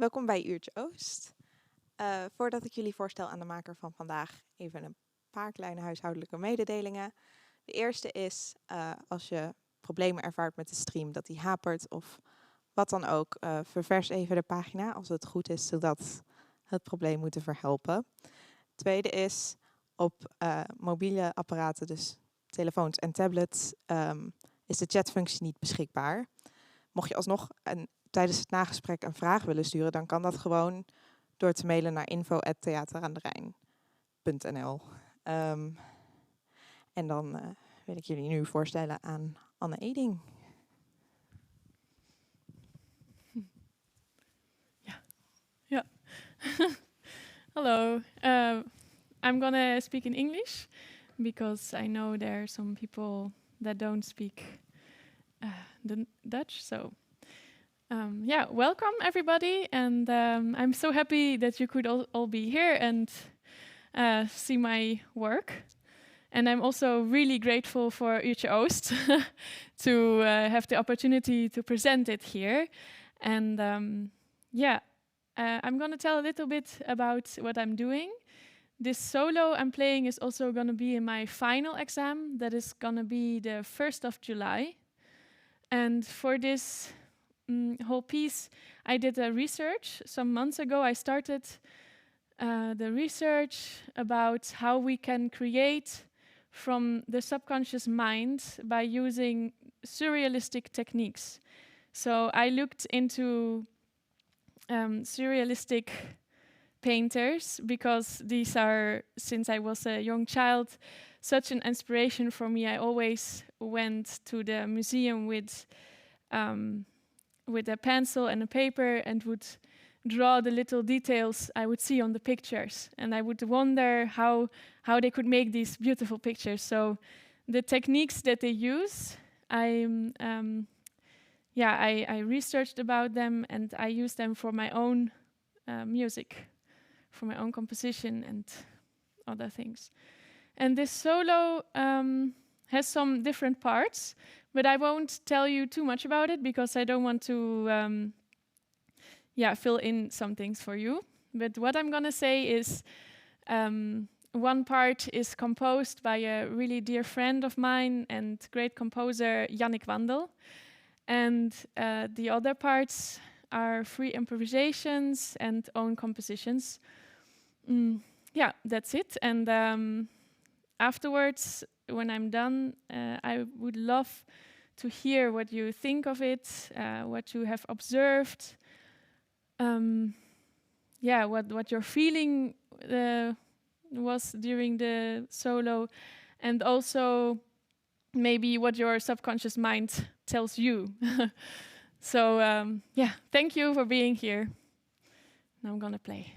Welkom bij Uurtje Oost. Voordat ik jullie voorstel aan de maker van vandaag, even een paar kleine huishoudelijke mededelingen. De eerste is, als je problemen ervaart met de stream, dat die hapert of wat dan ook, ververs even de pagina als het goed is, zodat het probleem moeten verhelpen. Tweede is, op mobiele apparaten, dus telefoons en tablets, is de chatfunctie niet beschikbaar. Mocht je alsnog tijdens het nagesprek een vraag willen sturen, dan kan dat gewoon door te mailen naar info@theateraanderijn.nl. En dan wil ik jullie nu voorstellen aan Anne Eding. Ja. Hello. I'm gonna speak in English because I know there are some people that don't speak the Dutch. So, welcome everybody, and I'm so happy that you could all be here and see my work. And I'm also really grateful for Uurtje Oost to have the opportunity to present it here. And I'm going to tell a little bit about what I'm doing. This solo I'm playing is also going to be in my final exam. That is going to be the 1st of July. And for this whole piece, I did a research. Some months ago, I started the research about how we can create from the subconscious mind by using surrealistic techniques. So I looked into surrealistic painters because these are, since I was a young child, such an inspiration for me. I always went to the museum with a pencil and a paper and would draw the little details I would see on the pictures, and I would wonder how they could make these beautiful pictures. So the techniques that they use, I researched about them, and I used them for my own music, for my own composition and other things. And this solo has some different parts, but I won't tell you too much about it because I don't want to fill in some things for you. But what I'm going to say is one part is composed by a really dear friend of mine and great composer, Jannik Wandel. And the other parts are free improvisations and own compositions. That's it. And afterwards, when I'm done, I would love to hear what you think of it, what you have observed, what your feeling was during the solo, and also maybe what your subconscious mind tells you. So, thank you for being here. Now I'm gonna play.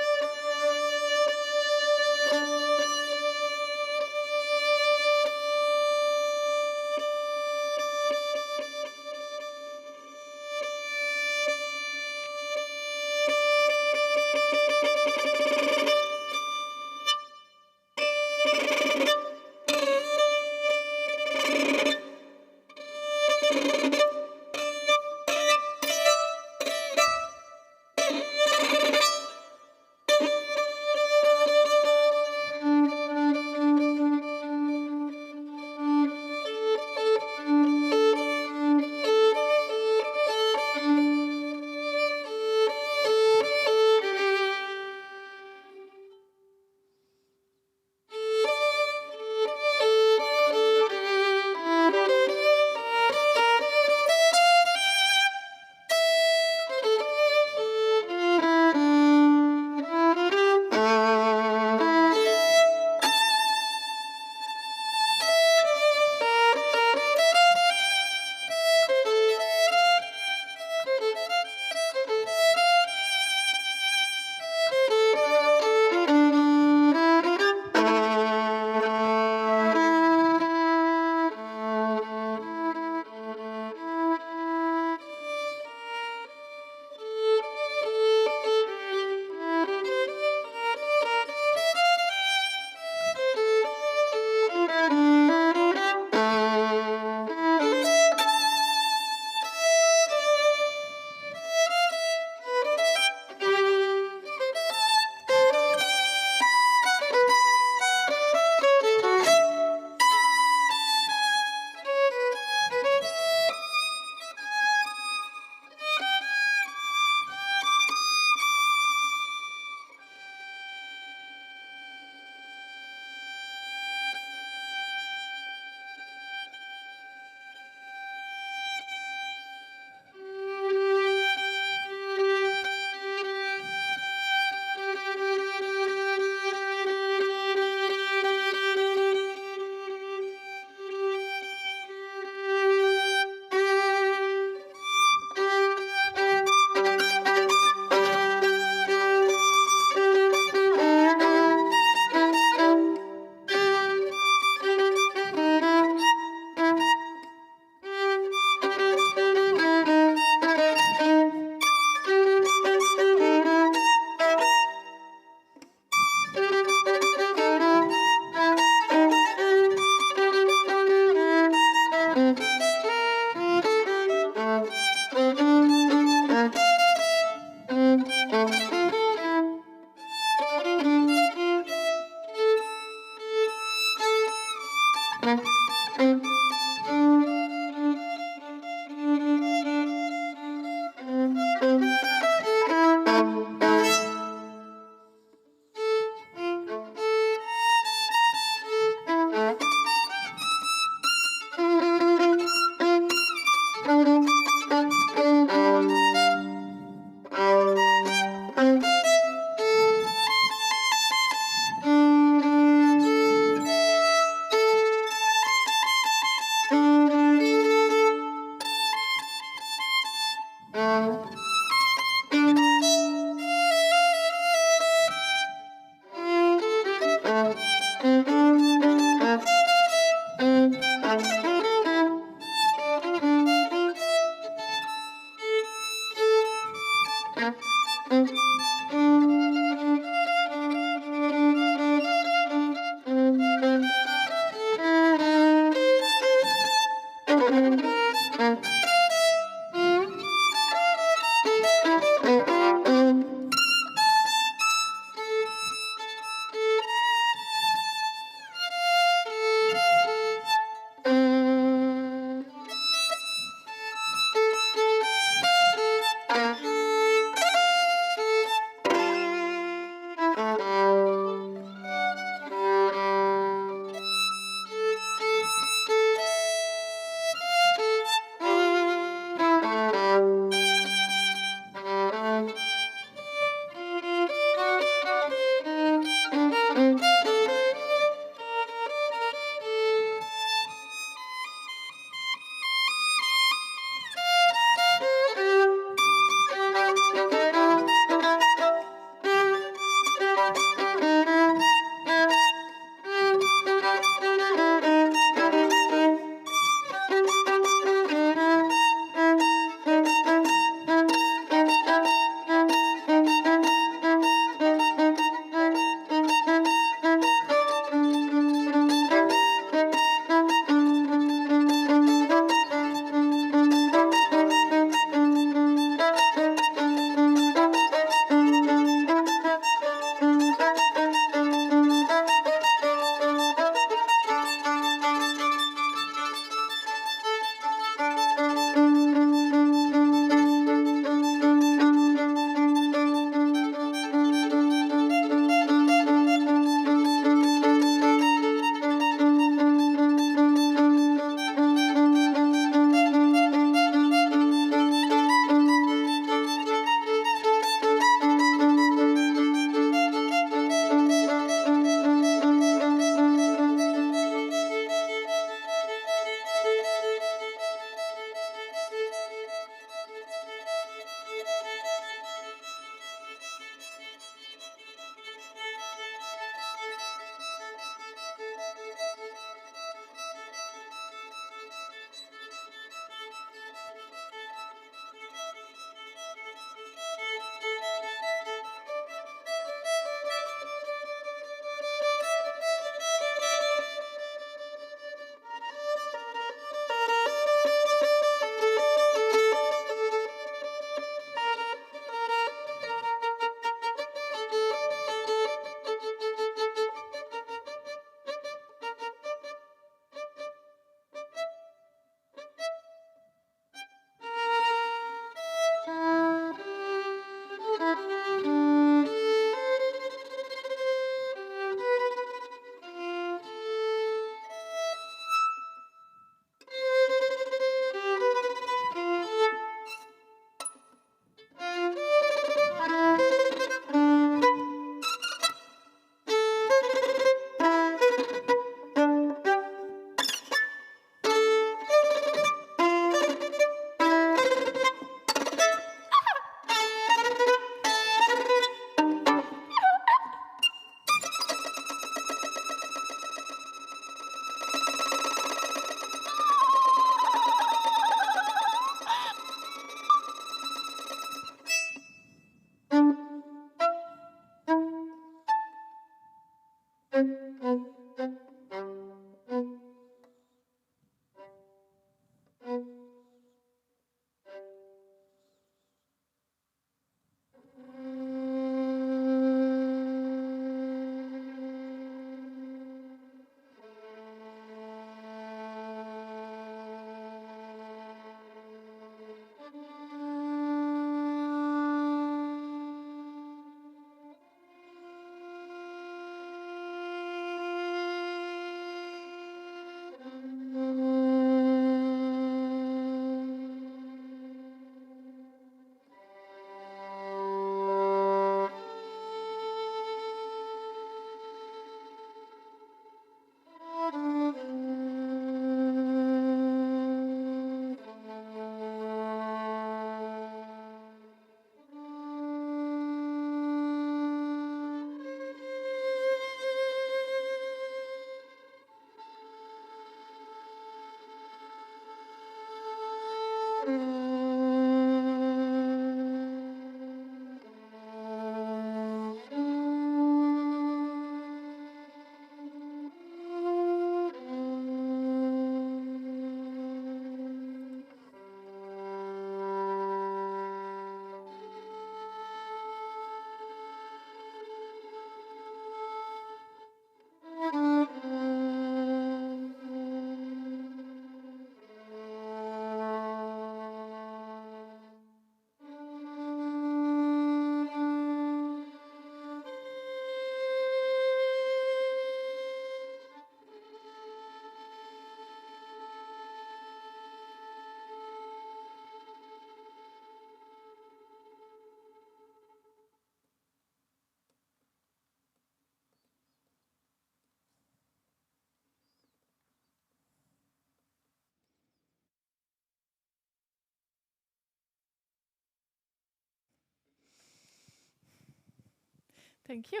Thank you.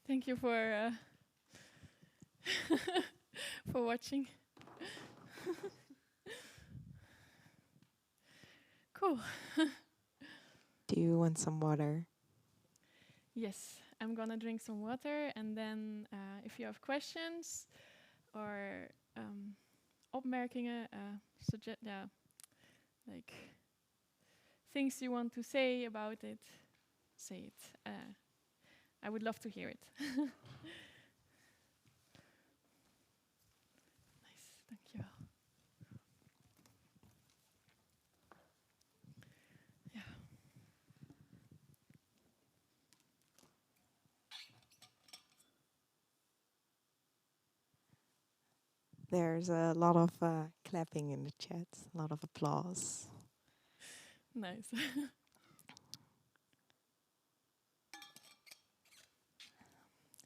Thank you for for watching. Cool. Do you want some water? Yes, I'm gonna drink some water, and then if you have questions or opmerkingen, like things you want to say about it, say it. I would love to hear it. Nice, dankjewel. Ja. There's a lot of clapping in the chat, a lot of applause. Nice.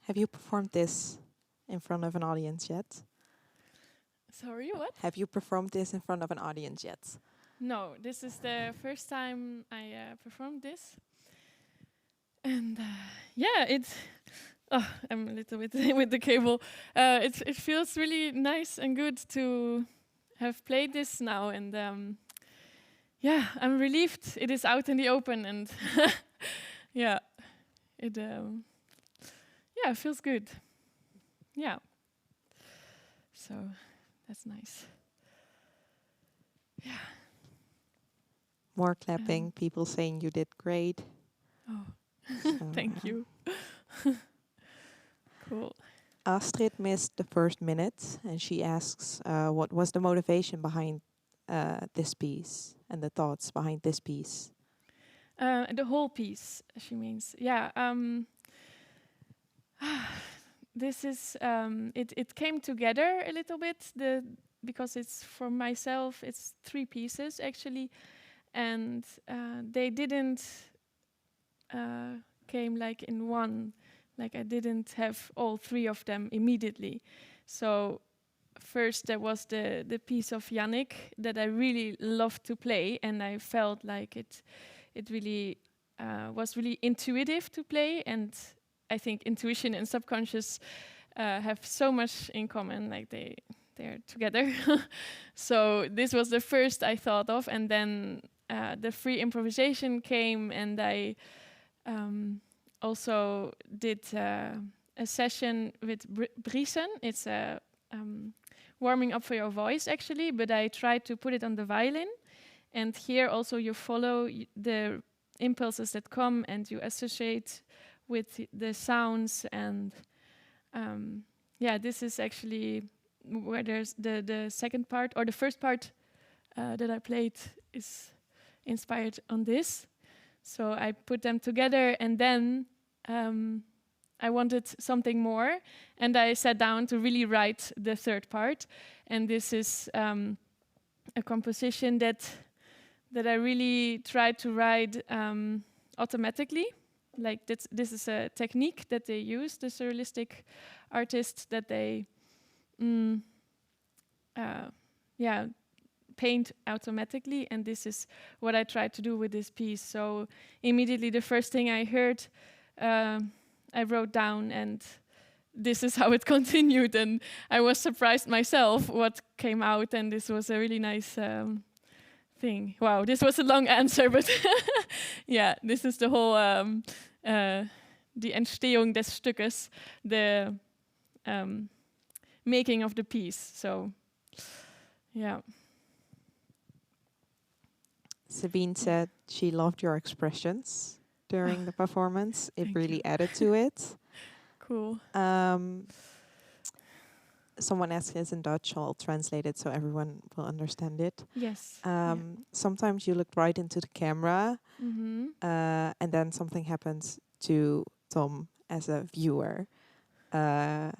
Have you performed this in front of an audience yet? Sorry, what? Have you performed this in front of an audience yet? No, this is the first time I performed this. And yeah, it's... Oh, I'm a little bit with the cable. It feels really nice and good to have played this now. And yeah, I'm relieved it is out in the open. And yeah, it feels good. Yeah. So that's nice. Yeah. More clapping, people saying you did great. Oh, So, thank you. Cool. Astrid missed the first minute and she asks what was the motivation behind this piece and the thoughts behind this piece? The whole piece, she means. Yeah. This is it came together a little bit because it's for myself. It's 3 pieces actually, and they didn't came like in one. Like I didn't have all 3 of them immediately. So first there was the piece of Yannick that I really loved to play, and I felt like it really was really intuitive to play, and I think intuition and subconscious have so much in common, like they're together. So this was the first I thought of, and then the free improvisation came, and I also did a session with Briesen. It's a warming up for your voice actually, but I tried to put it on the violin, and here also you follow the impulses that come and you associate with the sounds, and yeah, this is actually where there's the second part, or the first part that I played is inspired on this. So I put them together, and then I wanted something more, and I sat down to really write the third part. And this is a composition that I really tried to write automatically. Like this is a technique that they use, the surrealistic artists, that they paint automatically, and this is what I tried to do with this piece. So immediately the first thing I heard, I wrote down, and this is how it continued, and I was surprised myself what came out, and this was a really nice thing. Wow, this was a long answer, but yeah, this is the whole die Entstehung des Stückes, the making of the piece. So, yeah. Sabine said she loved your expressions during the performance. It really added to it. Cool. Someone asked this in Dutch, so I'll translate it so everyone will understand it. Yes. Sometimes you look right into the camera, and then something happens to Tom as a viewer. It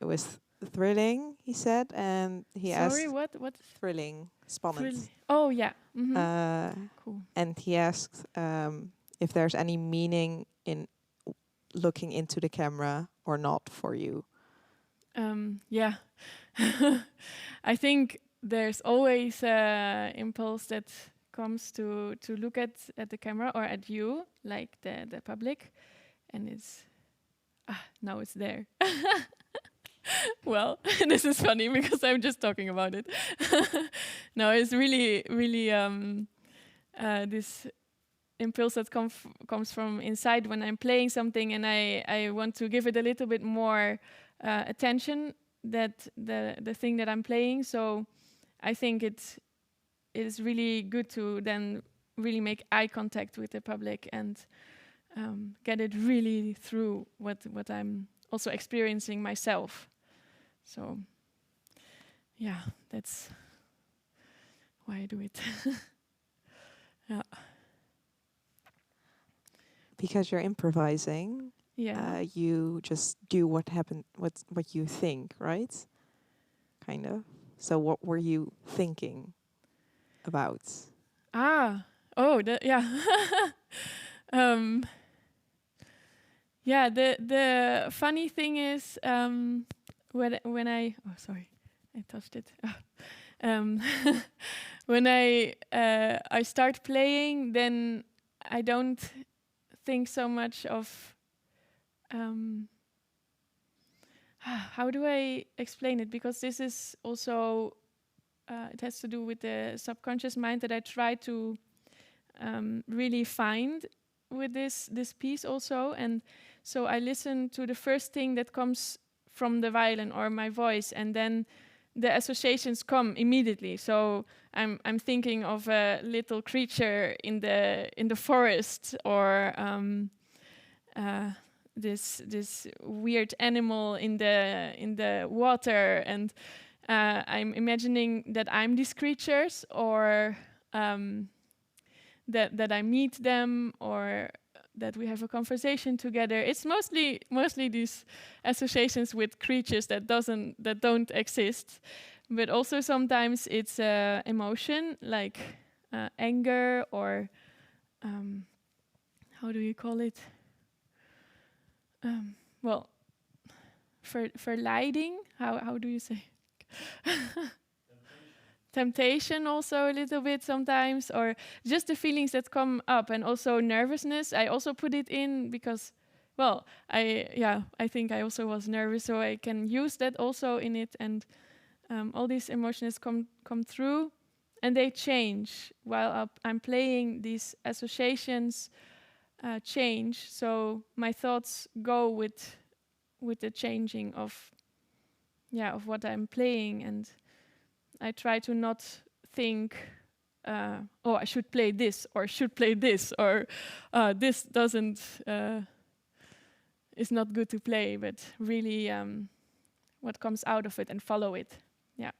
was thrilling, he said, and he asked... Sorry, what? Thrilling, spannend. Oh, yeah. Cool. And he asked if there's any meaning in looking into the camera or not for you. Yeah. I think there's always impulse that comes to look at the camera or at you, like the public, and it's now it's there. Well, this is funny because I'm just talking about it. No, it's really this impulse that comes from inside when I'm playing something, and I want to give it a little bit more attention, that the thing that I'm playing. So I think it is really good to then really make eye contact with the public and get it really through what I'm also experiencing myself. So yeah, that's why I do it. Yeah. Because you're improvising. Yeah. You just do what you think, right? Kind of. So what were you thinking about? Yeah. Yeah, the funny thing is when I touched it. When I start playing, then I don't think so much of how do I explain it? Because this is also it has to do with the subconscious mind that I try to really find with this piece also. And so I listen to the first thing that comes from the violin or my voice, and then the associations come immediately. So I'm thinking of a little creature in the forest, or this weird animal in the water, and I'm imagining that I'm these creatures, or that I meet them, or that we have a conversation together. It's mostly these associations with creatures that don't exist, but also sometimes it's emotion, like anger, or how do you call it? Well, verleiding. How do you say? Temptation also a little bit sometimes, or just the feelings that come up, and also nervousness. I also put it in because, well, I think I also was nervous, so I can use that also in it, and all these emotions come through, and they change while I'm playing. These associations change, so my thoughts go with the changing of what I'm playing, and I try to not think, I should play this, or should play this, or this doesn't is not good to play, but really what comes out of it and follow it. Yeah.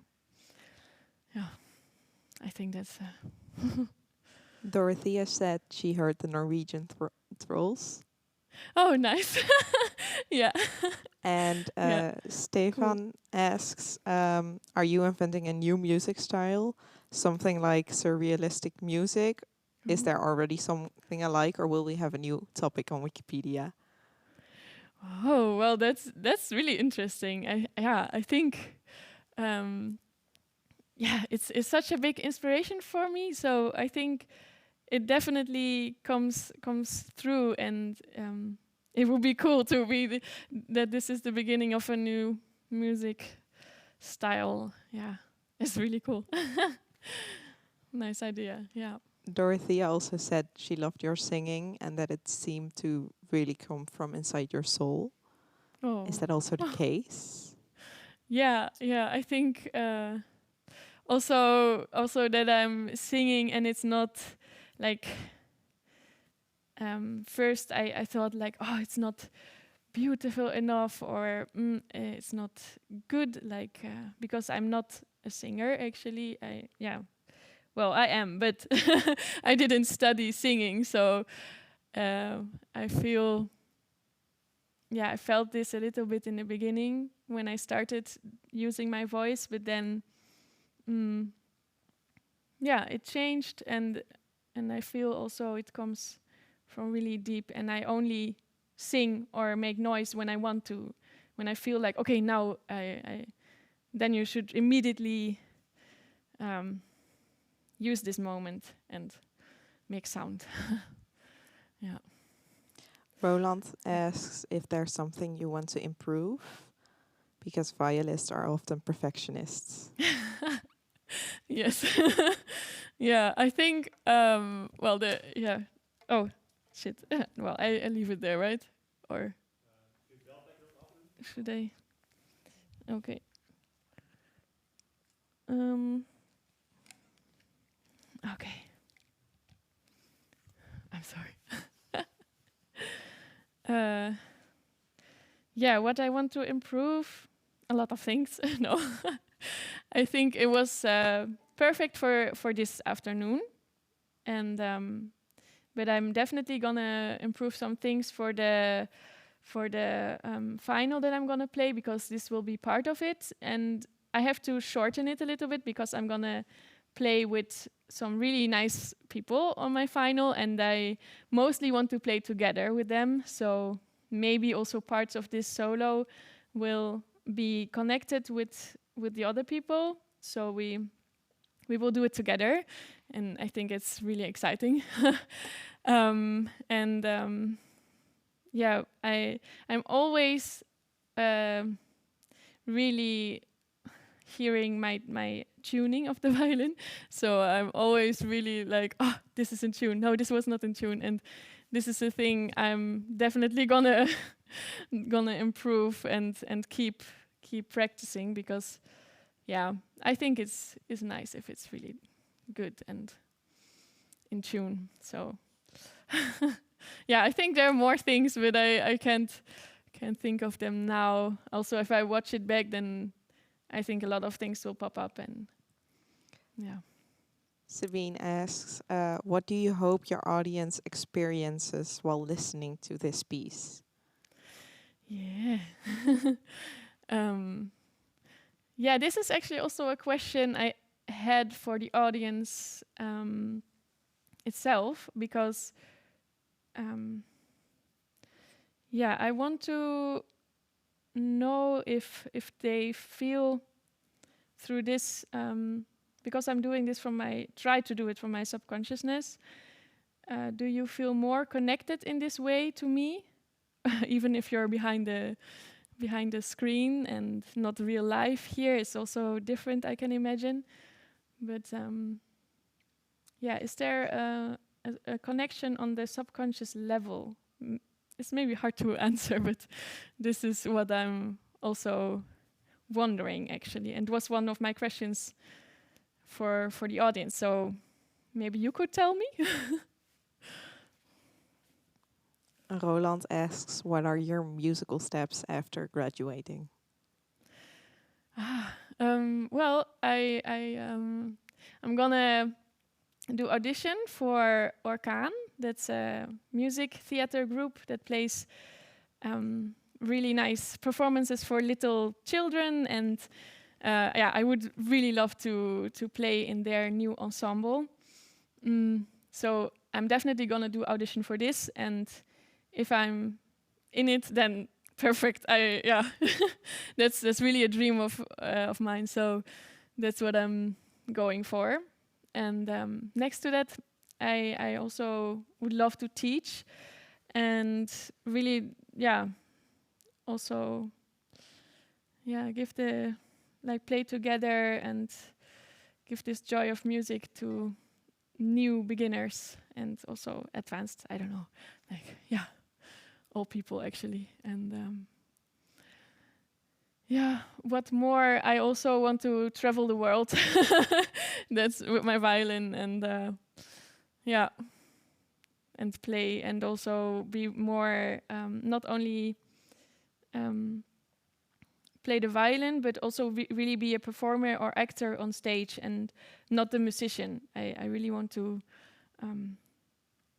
I think that's. Dorothea said she heard the Norwegian trolls. Oh, nice. Yeah. And Stefan asks, are you inventing a new music style? Something like surrealistic music? Mm-hmm. Is there already something alike, or will we have a new topic on Wikipedia? Oh, well, that's really interesting. I think it's such a big inspiration for me. So I think it definitely comes through, and it would be cool to be that this is the beginning of a new music style. Yeah, it's really cool. nice idea. Yeah. Dorothea also said she loved your singing and that it seemed to really come from inside your soul. Oh. Is that also the case? Yeah. I think also that I'm singing and it's not like first I thought like, oh, it's not beautiful enough, or it's not good, like because I'm not a singer actually. I am, but I didn't study singing, so I felt this a little bit in the beginning when I started using my voice, but then it changed, and I feel also it comes from really deep, and I only sing or make noise when I want to, when I feel like, okay, now I then you should immediately use this moment and make sound. Yeah. Roland asks if there's something you want to improve, because violists are often perfectionists. Yes. Yeah, I think, oh, shit. Well, I leave it there, right? Or should I? Okay. Okay. I'm sorry. What I want to improve, a lot of things. No, I think it was perfect for this afternoon, and but I'm definitely gonna improve some things for the final that I'm gonna play, because this will be part of it, and I have to shorten it a little bit because I'm gonna play with some really nice people on my final, and I mostly want to play together with them. So maybe also parts of this solo will be connected with the other people. So we will do it together, and I think it's really exciting. I'm always really hearing my tuning of the violin, so I'm always really like, oh, this is in tune, no, this was not in tune, and this is a thing I'm definitely gonna improve and keep practicing, because I think it's nice if it's really good and in tune. So I think there are more things, but I can't think of them now. Also, if I watch it back, then I think a lot of things will pop up, and Sabine asks, what do you hope your audience experiences while listening to this piece? Yeah. This is actually also a question I had for the audience itself, because I want to know if they feel through this, because I'm doing this try to do it from my subconsciousness. Do you feel more connected in this way to me, even if you're behind the screen and not real life here? It's also different, I can imagine. But is there a connection on the subconscious level? It's maybe hard to answer, but this is what I'm also wondering, actually, and was one of my questions for the audience. So maybe you could tell me. Roland asks, what are your musical steps after graduating? I'm gonna do audition for Orkaan. That's a music theater group that plays really nice performances for little children, and I would really love to play in their new ensemble. So I'm definitely gonna do audition for this, and if I'm in it, then perfect. That's really a dream of mine. So that's what I'm going for. And next to that, I also would love to teach, and really, also, give play together and give this joy of music to new beginners and also advanced, I don't know, like, yeah, all people actually. And yeah, what more? I also want to travel the world. That's with my violin, and yeah, and play, and also be more not only play the violin, but also really be a performer or actor on stage, and not the musician. I really want to,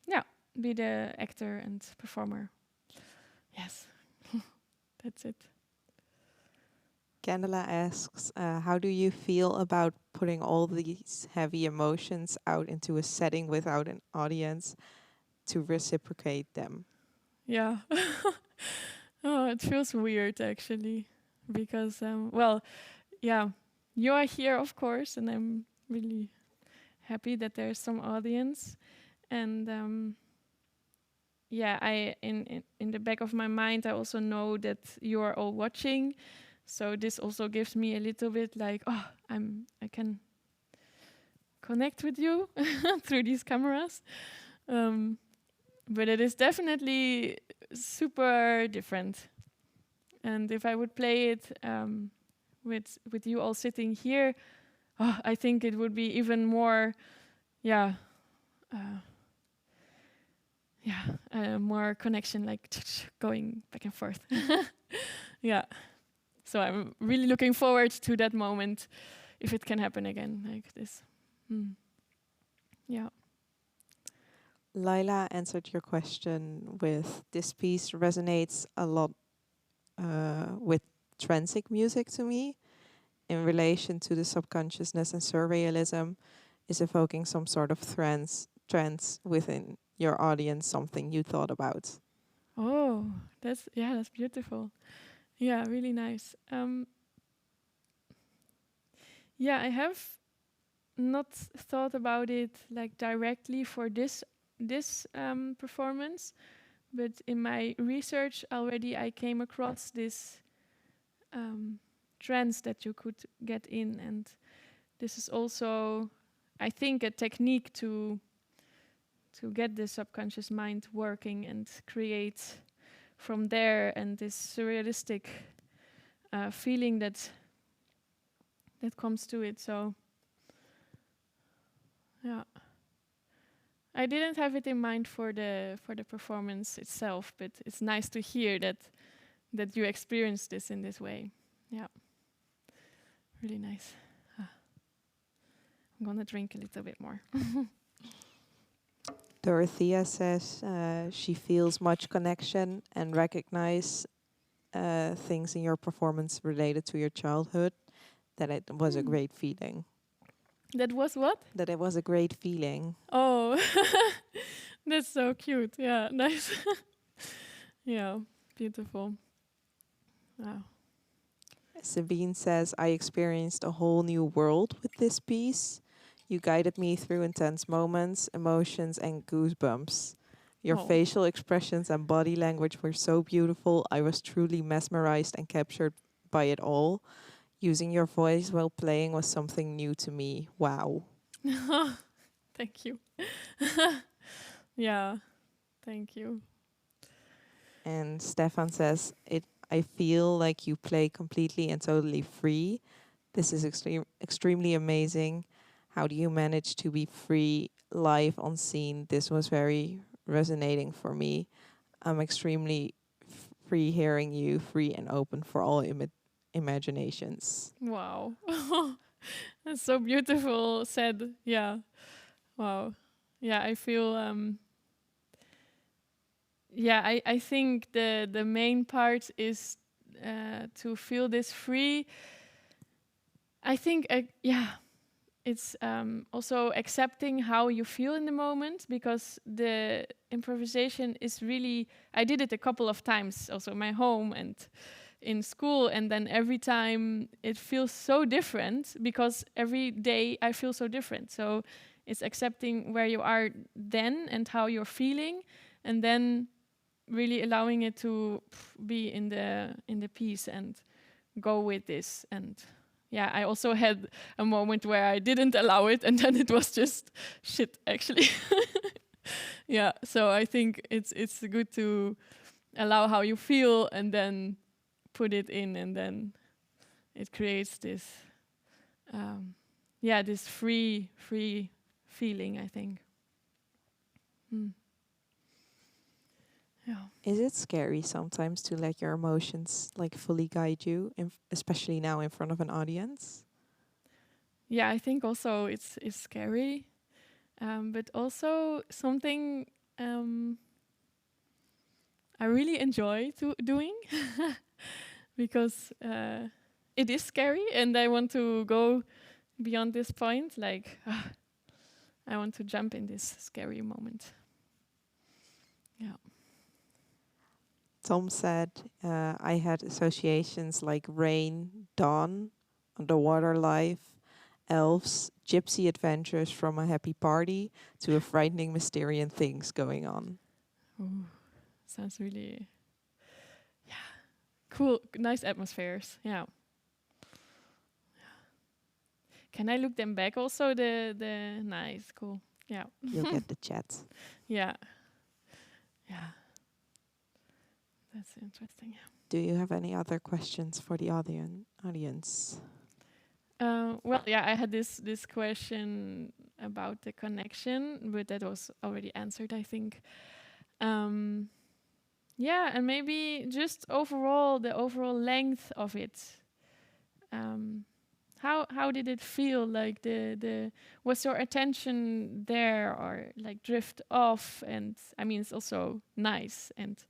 yeah, be the actor and performer. Yes, that's it. Candela asks, how do you feel about putting all these heavy emotions out into a setting without an audience to reciprocate them? Yeah. Oh, it feels weird actually, because well, yeah, you are here, of course, and I'm really happy that there's some audience, and yeah, I in the back of my mind, I also know that you are all watching, so this also gives me a little bit like, oh, I can connect with you through these cameras. But it is definitely super different. And if I would play it with you all sitting here, oh, I think it would be even more, yeah, more connection, like going back and forth. Yeah. So I'm really looking forward to that moment, if it can happen again like this. Yeah. Laila answered your question with, this piece resonates a lot with transic music to me, in relation to the subconsciousness, and surrealism is evoking some sort of trance within your audience, something you thought about. Oh, that's beautiful. Yeah, really nice. Yeah, I have not thought about it like directly for this performance, but in my research already I came across this trance that you could get in, and this is also, I think, a technique to get the subconscious mind working and create from there, and this surrealistic feeling that comes to it. So yeah, I didn't have it in mind for the performance itself, but it's nice to hear that you experience this in this way. Yeah, really nice. I'm gonna drink a little bit more. Dorothea says she feels much connection and recognize things in your performance related to your childhood, that it was a great feeling. That was what? That it was a great feeling. Oh, that's so cute. Yeah, nice. Yeah, beautiful. Wow. Sabine says, I experienced a whole new world with this piece. You guided me through intense moments, emotions, and goosebumps. Your Oh. facial expressions and body language were so beautiful. I was truly mesmerized and captured by it all. Using your voice while playing was something new to me. Wow. Thank you. Yeah, thank you. And Stefan says, I feel like you play completely and totally free. This is extremely amazing. How do you manage to be free live on scene? This was very resonating for me. I'm extremely free hearing you, free and open for all imaginations. Wow. That's so beautiful said. Yeah. Wow. Yeah, I feel yeah, I think the main part is to feel this free. I think yeah, it's also accepting how you feel in the moment, because the improvisation is really, I did it a couple of times also in my home and in school, and then every time it feels so different, because every day I feel so different. So it's accepting where you are then and how you're feeling, and then really allowing it to be in the piece and go with this. And yeah, I also had a moment where I didn't allow it, and then it was just shit, actually. Yeah, so I think it's good to allow how you feel and then put it in, and then it creates this, this free feeling, I think. Yeah. Is it scary sometimes to let your emotions like fully guide you, especially now in front of an audience? Yeah, I think also it's scary, but also something I really enjoy doing because it is scary, and I want to go beyond this point. Like, I want to jump in this scary moment. Yeah. Tom said, I had associations like rain, dawn, underwater life, elves, gypsy adventures from a happy party to a frightening mysterious things going on. Ooh, sounds really, cool. Nice atmospheres. Yeah. Can I look them back also? The nice, cool. Yeah. You'll get the chat. Yeah. Yeah. That's interesting. Yeah. Do you have any other questions for the audience? Well, yeah, I had this question about the connection, but that was already answered, I think. Yeah, and maybe just overall, the overall length of it. How did it feel? Like was your attention there, or like drift off? And I mean, it's also nice. And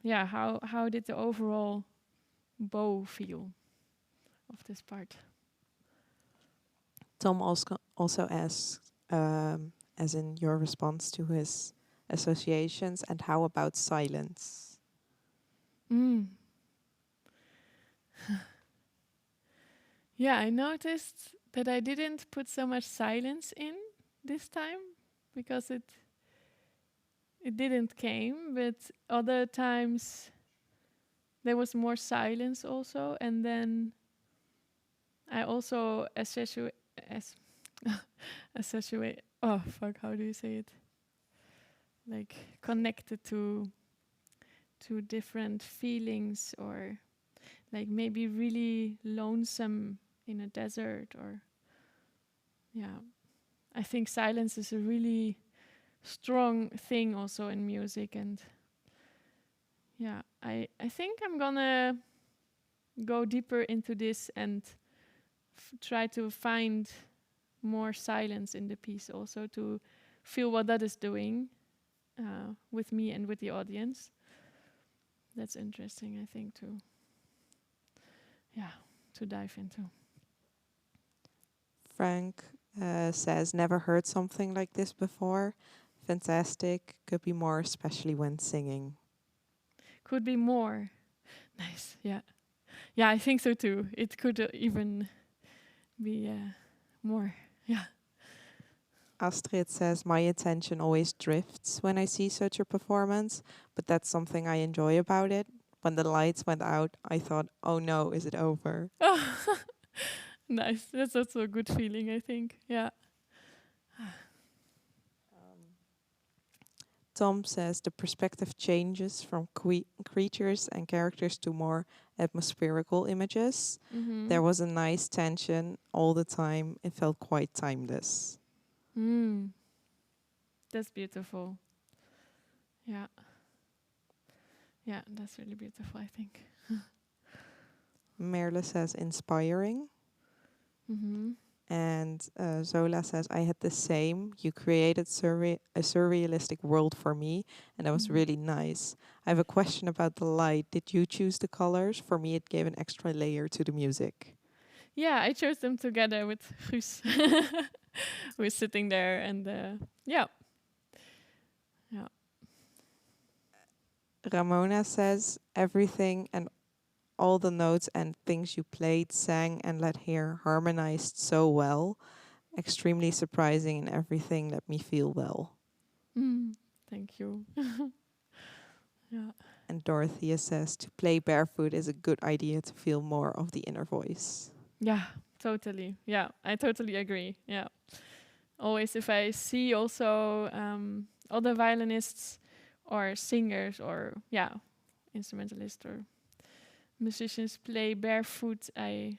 yeah, how did the overall bow feel of this part? Tom also asks, as in your response to his associations, and how about silence? Yeah, I noticed that I didn't put so much silence in this time because it didn't came, but other times there was more silence also, and then I also associate oh fuck, how do you say it? Like connected to different feelings, or like maybe really lonesome in a desert, or I think silence is a really strong thing also in music. And I think I'm gonna go deeper into this and try to find more silence in the piece, also to feel what that is doing with me and with the audience. That's interesting, I think, to dive into. Frank says, never heard something like this before. Fantastic. Could be more, especially when singing. Could be more. Nice, yeah. Yeah, I think so too. It could even be more, yeah. Astrid says, my attention always drifts when I see such a performance, but that's something I enjoy about it. When the lights went out, I thought, oh no, is it over? Nice. That's also a good feeling, I think. Yeah. Tom says the perspective changes from creatures and characters to more atmospherical images. Mm-hmm. There was a nice tension all the time. It felt quite timeless. That's beautiful. Yeah. Yeah, that's really beautiful, I think. Merle says inspiring. Mm-hmm. And Zola says, I had the same. You created a surrealistic world for me, and that was really nice. I have a question about the light. Did you choose the colors? For me, it gave an extra layer to the music. Yeah, I chose them together with Guus, who is sitting there, and yeah. Ramona says, everything and all the notes and things you played, sang, and let hear harmonized so well. Extremely surprising, and everything let me feel well. Thank you. Yeah. and Dorothea says to play barefoot is a good idea to feel more of the inner voice. Yeah, totally. Yeah, I totally agree. Yeah. Always if I see also other violinists or singers or instrumentalists or musicians play barefoot, I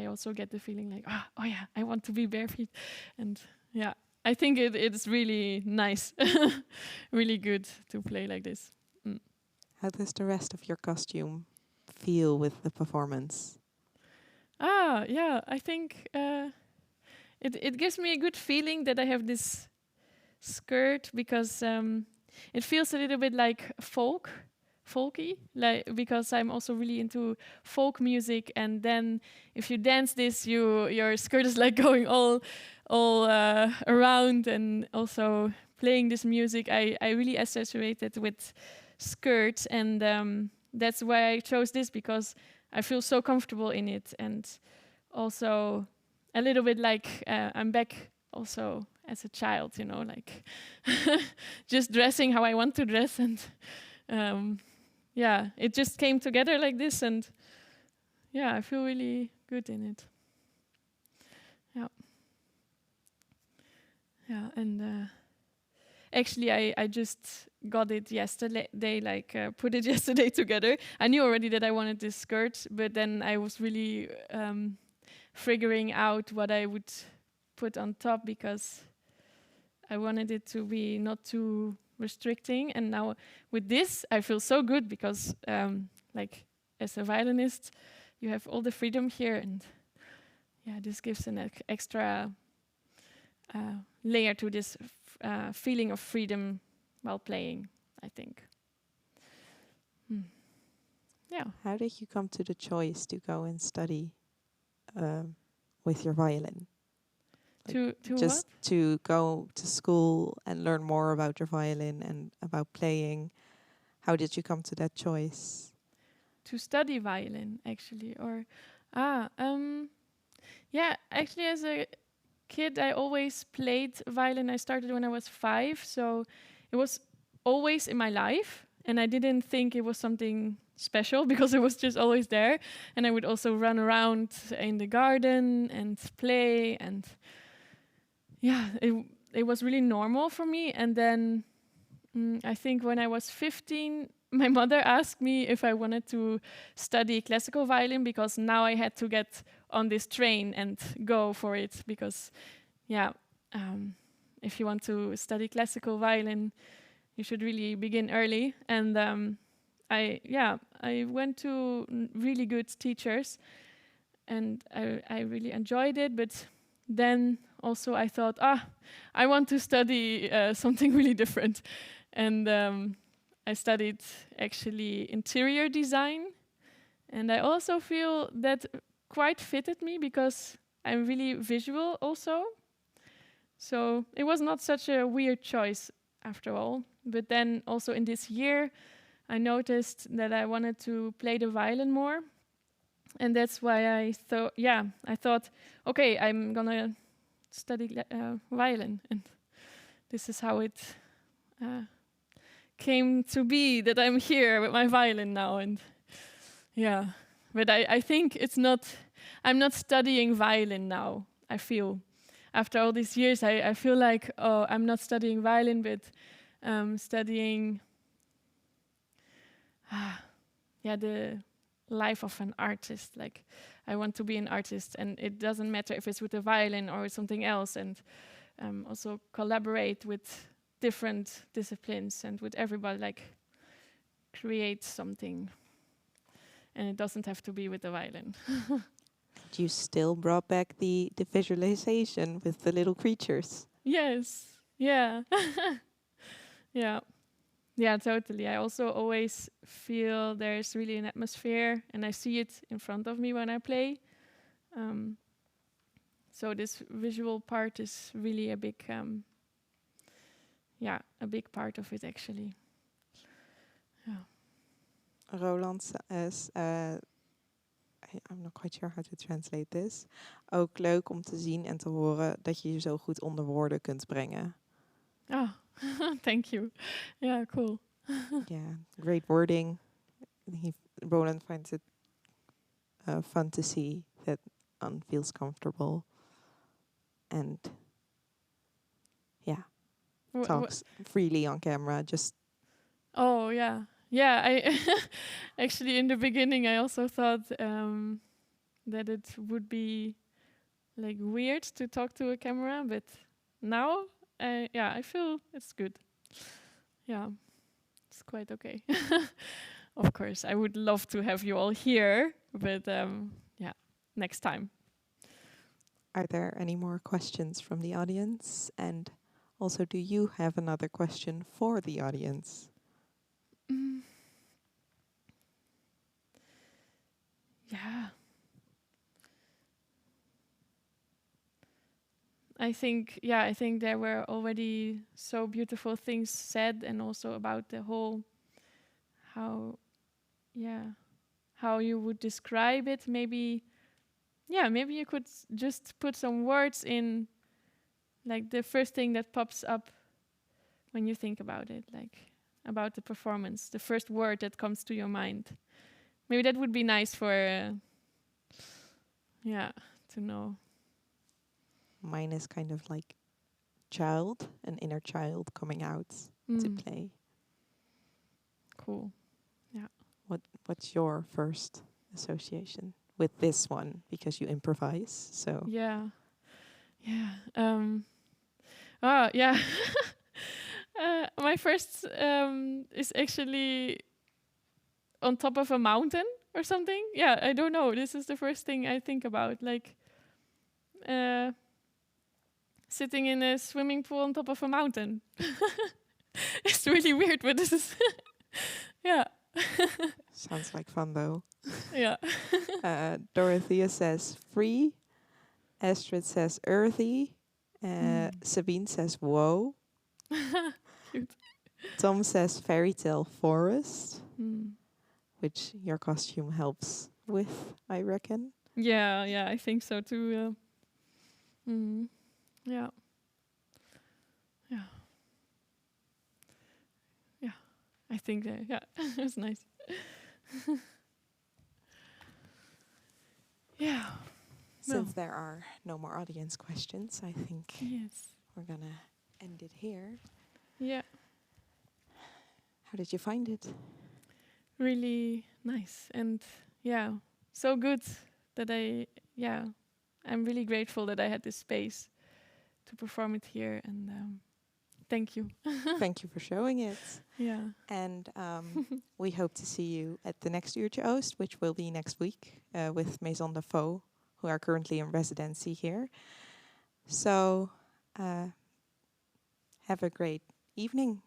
also get the feeling like, oh yeah, I want to be barefoot. And yeah, I think it's really nice, really good to play like this. Mm. How does the rest of your costume feel with the performance? Yeah, I think it gives me a good feeling that I have this skirt because it feels a little bit like folky, like because I'm also really into folk music, and then if you dance this, your skirt is like going all around, and also playing this music, I really associate it with skirts, and that's why I chose this, because I feel so comfortable in it, and also a little bit like I'm back also as a child, like just dressing how I want to dress, and it just came together like this, and I feel really good in it. And actually I just got it yesterday, put it yesterday together. I knew already that I wanted this skirt, but then I was really figuring out what I would put on top, because I wanted it to be not too restricting. And now with this, I feel so good, because as a violinist, you have all the freedom here, and this gives an extra layer to this feeling of freedom while playing, I think. Yeah. How did you come to the choice to go and study with your violin? Just to go to school and learn more about your violin and about playing. How did you come to that choice? To study violin, actually, or actually, as a kid, I always played violin. I started when I was 5, so it was always in my life, and I didn't think it was something special because it was just always there. And I would also run around in the garden and play, and it was really normal for me. And then I think when I was 15, my mother asked me if I wanted to study classical violin, because now I had to get on this train and go for it, because if you want to study classical violin, you should really begin early. And I went to really good teachers, and I really enjoyed it. But then also I thought, I want to study something really different. And I studied actually interior design, and I also feel that quite fitted me, because I'm really visual also. So it was not such a weird choice after all. But then also in this year, I noticed that I wanted to play the violin more. And that's why I thought, okay, I'm gonna study violin. And this is how it came to be, that I'm here with my violin now. And but I think I'm not studying violin now. I feel after all these years, I feel like, I'm not studying violin, but studying the life of an artist. Like, I want to be an artist, and it doesn't matter if it's with a violin or with something else, and also collaborate with different disciplines and with everybody, like create something. And it doesn't have to be with the violin. You still brought back the visualization with the little creatures. Yes. Yeah. Yeah, totally. I also always feel there's really an atmosphere, and I see it in front of me when I play. So this visual part is really a big part of it, actually. Yeah. Roland says, I'm not quite sure how to translate this. Ook leuk om te zien en te horen dat je je zo goed onder woorden kunt brengen. Oh, thank you. Yeah, cool. Yeah, great wording. Roland finds it fun to see that Anne feels comfortable and talks freely on camera. Just Oh yeah, yeah. I actually in the beginning I also thought that it would be like weird to talk to a camera, but now I feel it's good. Yeah, it's quite okay. Of course, I would love to have you all here, but next time. are there any more questions from the audience? And also, do you have another question for the audience? Yeah. I think there were already so beautiful things said, and also about the whole how you would describe it. Maybe you could just put some words in, like the first thing that pops up when you think about it, like about the performance, the first word that comes to your mind. Maybe that would be nice for to know. Mine is kind of like child, an inner child coming out to play. Cool. Yeah. What's your first association with this one? Because you improvise, so Yeah. My first is actually on top of a mountain or something. Yeah, I don't know. This is the first thing I think about, like sitting in a swimming pool on top of a mountain. It's really weird, but this is yeah. sounds like fun though. Yeah. Dorothea says free. Astrid says earthy. Sabine says whoa. Cute. Tom says fairy tale forest, which your costume helps with, I reckon. Yeah, I think so too. Yeah. I think it was nice. Yeah. Since there are no more audience questions, I think Yes. we're gonna end it here. Yeah. How did you find it? Really nice, and so good that I'm really grateful that I had this space to perform it here, and thank you. Thank you for showing it. Yeah. And we hope to see you at the next Uurtje Oost, which will be next week with Maison de Faux, who are currently in residency here. So have a great evening.